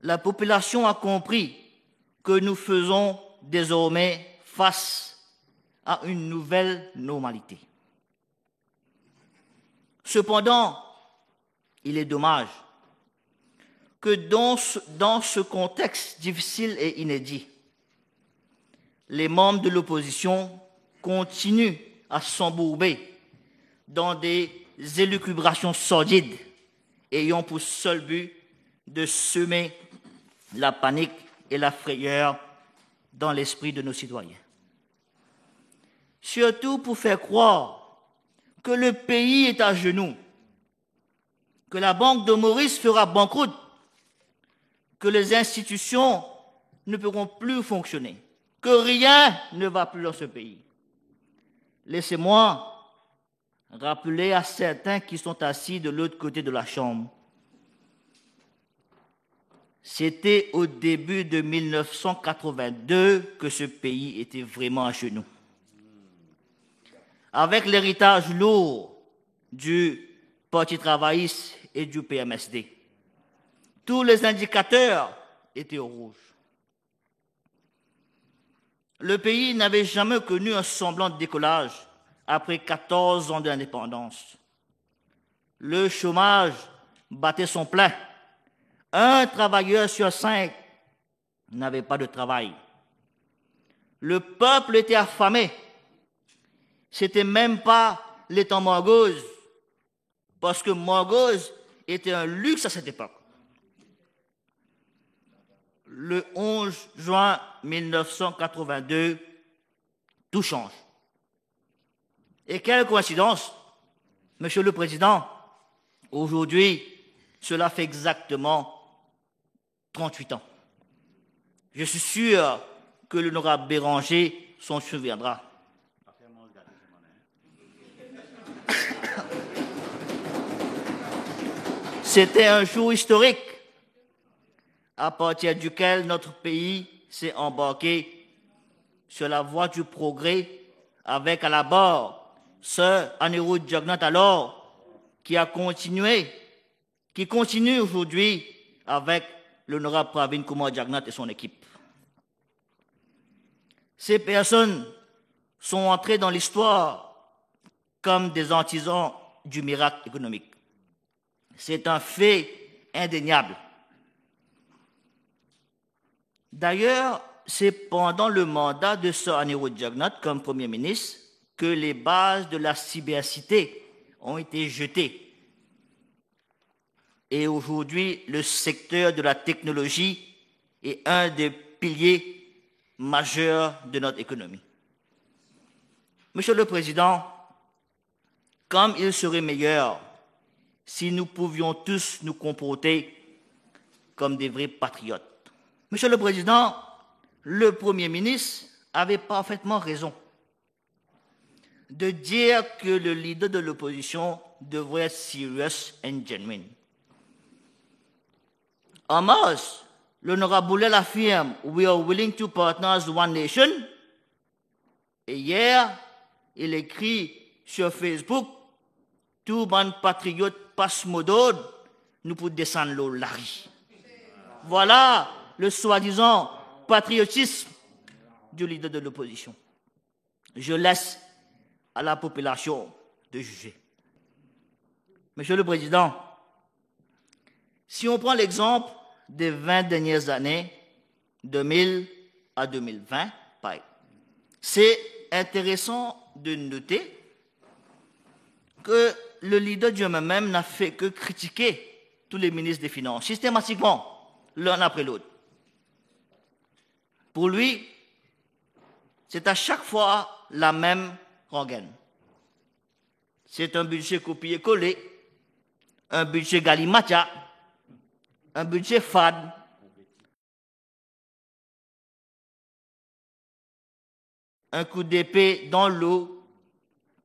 la population a compris que nous faisons désormais face à une nouvelle normalité. Cependant, il est dommage que dans ce contexte difficile et inédit, les membres de l'opposition continuent à s'embourber dans des élucubrations sordides ayant pour seul but de semer la panique et la frayeur dans l'esprit de nos citoyens. Surtout pour faire croire que le pays est à genoux, que la Banque de Maurice fera banqueroute, que les institutions ne pourront plus fonctionner, que rien ne va plus dans ce pays. Laissez-moi rappeler à certains qui sont assis de l'autre côté de la Chambre. C'était au début de 1982 que ce pays était vraiment à genoux. Avec l'héritage lourd du Parti travailliste et du PMSD, tous les indicateurs étaient au rouge. Le pays n'avait jamais connu un semblant de décollage après 14 ans d'indépendance. Le chômage battait son plein. Un travailleur sur 5 n'avait pas de travail. Le peuple était affamé. C'était même pas les temps morgoses, parce que morgose était un luxe à cette époque. Le 11 juin 1982, tout change. Et quelle coïncidence, Monsieur le Président, aujourd'hui, cela fait exactement 38 ans. Je suis sûr que l'honorable Béranger s'en souviendra. C'était un jour historique à partir duquel notre pays s'est embarqué sur la voie du progrès avec à la barre Sir Anirudh Jagnat alors, qui continue aujourd'hui avec l'honorable Pravin Kumar Jagnat et son équipe. Ces personnes sont entrées dans l'histoire comme des artisans du miracle économique. C'est un fait indéniable. D'ailleurs, c'est pendant le mandat de Sir Anirudh Jagnat comme Premier ministre que les bases de la cybercité ont été jetées. Et aujourd'hui, le secteur de la technologie est un des piliers majeurs de notre économie. Monsieur le Président, comme il serait meilleur si nous pouvions tous nous comporter comme des vrais patriotes. Monsieur le Président, le Premier ministre avait parfaitement raison de dire que le leader de l'opposition devrait être serious and genuine. En mars, l'honorable Boulel affirme « We are willing to partner as one nation ». Et hier, il écrit sur Facebook « Tout bon patriote passe modode, nous pour descendre l'eau Larry ». Voilà le soi-disant patriotisme du leader de l'opposition. Je laisse à la population de juger. Monsieur le Président, si on prend l'exemple des 20 dernières années, 2000 à 2020, c'est intéressant de noter que le leader du MMM n'a fait que critiquer tous les ministres des Finances, systématiquement, l'un après l'autre. Pour lui, c'est à chaque fois la même rengaine. C'est un budget copié-collé, un budget galimatia, un budget fade, un coup d'épée dans l'eau,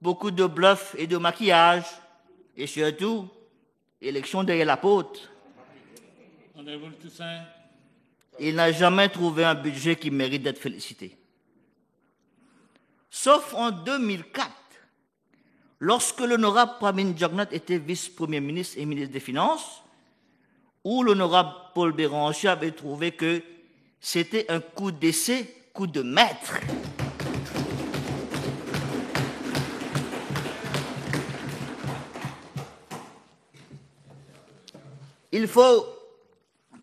beaucoup de bluff et de maquillage, et surtout, élection derrière la porte. Il n'a jamais trouvé un budget qui mérite d'être félicité. Sauf en 2004, lorsque l'honorable Pravin Jagnat était vice-premier ministre et ministre des Finances, où l'honorable Paul Béranger avait trouvé que c'était un coup d'essai, coup de maître. Il faut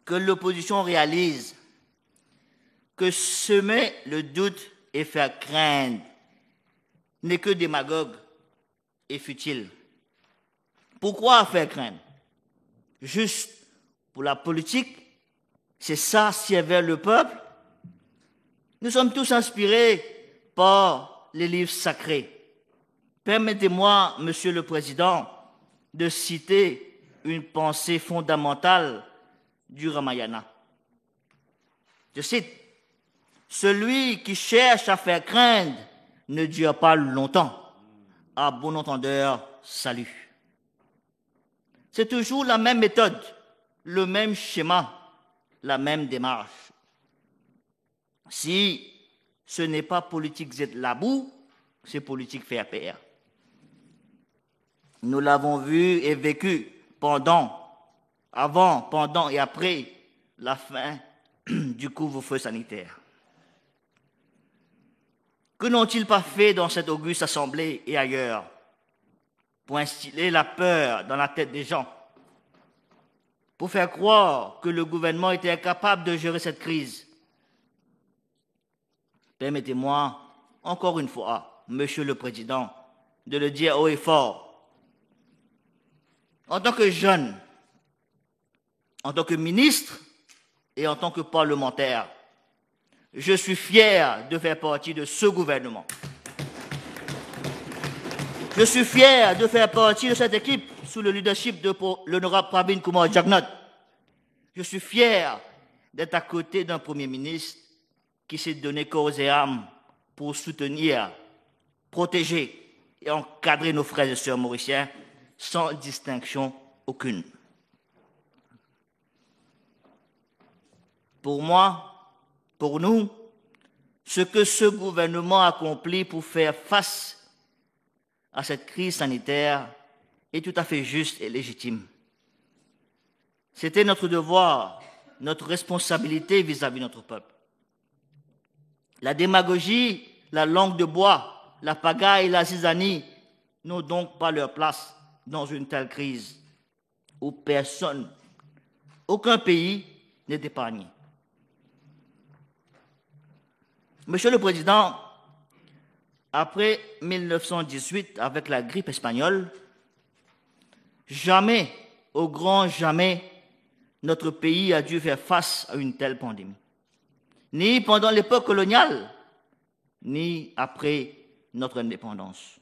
que l'opposition réalise que semer le doute et faire craindre n'est que démagogue et futile. Pourquoi faire craindre? Juste pour la politique, c'est ça, servir le peuple. Nous sommes tous inspirés par les livres sacrés. Permettez-moi, Monsieur le Président, de citer une pensée fondamentale du Ramayana. Je cite, « Celui qui cherche à faire craindre ne dure pas longtemps. À bon entendeur, salut. » C'est toujours la même méthode, le même schéma, la même démarche. Si ce n'est pas politique Z Labou, c'est politique faire pair. Nous l'avons vu et vécu avant, pendant et après la fin du couvre-feu sanitaire. Que n'ont-ils pas fait dans cette auguste assemblée et ailleurs pour instiller la peur dans la tête des gens, pour faire croire que le gouvernement était incapable de gérer cette crise? Permettez-moi, encore une fois, Monsieur le Président, de le dire haut et fort. En tant que jeune, en tant que ministre et en tant que parlementaire, je suis fier de faire partie de ce gouvernement. Je suis fier de faire partie de cette équipe sous le leadership de l'honorable Pravin Kumar Jagnnath. Je suis fier d'être à côté d'un Premier ministre qui s'est donné corps et âme pour soutenir, protéger et encadrer nos frères et sœurs mauriciens sans distinction aucune. Pour moi, pour nous, ce que ce gouvernement accomplit pour faire face à cette crise sanitaire est tout à fait juste et légitime. C'était notre devoir, notre responsabilité vis-à-vis de notre peuple. La démagogie, la langue de bois, la pagaille et la zizanie n'ont donc pas leur place dans une telle crise où personne, aucun pays n'est épargné. Monsieur le Président, après 1918, avec la grippe espagnole, jamais, au grand jamais, notre pays a dû faire face à une telle pandémie. Ni pendant l'époque coloniale, ni après notre indépendance.